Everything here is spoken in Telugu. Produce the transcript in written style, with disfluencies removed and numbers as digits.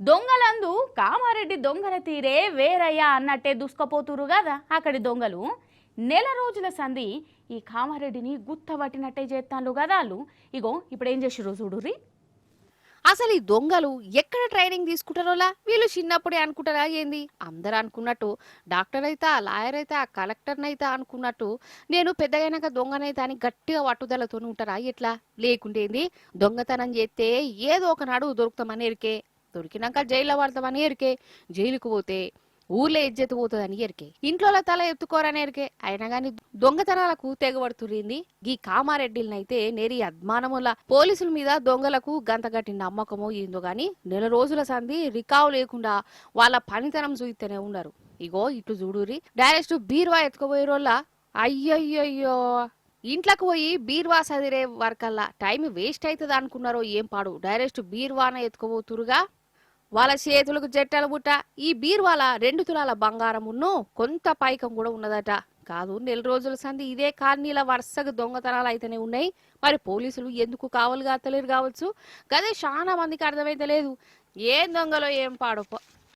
దొంగలందు కామారెడ్డి దొంగల తీరే వేరయ్యా అన్నట్టే దుస్కపోతురు కదా అక్కడి దొంగలు. నెల రోజుల సంధి ఈ కామారెడ్డిని గుత్తబట్టినట్టే చేస్తాను కదా వాళ్ళు. ఇగో ఇప్పుడు ఏం చేసిర్రో చూడుర్రి. అసలు ఈ దొంగలు ఎక్కడ ట్రైనింగ్ తీసుకుంటారోలా? వీళ్ళు చిన్నప్పుడే అనుకుంటారా ఏంది? అందరు అనుకున్నట్టు డాక్టర్ అయితే, లాయర్ అయితే, కలెక్టర్నైతే అనుకున్నట్టు నేను పెద్దగైనాక దొంగనైతే అని గట్టిగా పట్టుదలతో ఉంటారా ఎట్లా? లేకుంటే ఏంది? దొంగతనం చేస్తే ఏదో ఒక నాడు దొరుకుతామని ఎరికే, దొరికినాక జైల్లో పడతామని ఎరికే, జైలుకు పోతే ఊర్లో ఇజ్జత్ పోతుందని ఎరికే, ఇంట్లో తల ఎత్తుకోరని ఎరికే. అయినా గాని దొంగతనాలకు తెగబడుతురింది ఈ కామారెడ్డిలనైతే నేరి అద్మానముల పోలీసుల మీద దొంగలకు గంతగట్టి నమ్మకమో ఏందో గాని నెల రోజుల సంధి రికావు లేకుండా వాళ్ళ పనితనం చూయితేనే ఉన్నారు. ఇగో ఇటు చూడురి, డైరెక్ట్ బీరువా ఎత్తుకుపోయేరోళ్ళ. అయ్యయ్యో, ఇంట్లోకి పోయి బీర్వా సదిరే వరకల్లా టైం వేస్ట్ అవుతుంది అనుకున్నారో ఏం పాడు, డైరెక్ట్ బీర్వాన ఎత్తుకుపోతురుగా. వాళ్ళ చేతులకు జట్టలు బుట్ట. ఈ బీర్వాల 2 తులాల బంగారం కొంత పైకం కూడా ఉన్నదట. కాదు, నెల రోజుల సంది ఇదే కాలనీల వరుసగా దొంగతనాలు అయితేనే ఉన్నాయి. మరి పోలీసులు ఎందుకు కావలు కాస్తలేరు కావచ్చు. గదే చాలా మందికి అర్థమైతే లేదు. ఏం దొంగలో ఏం పాడో.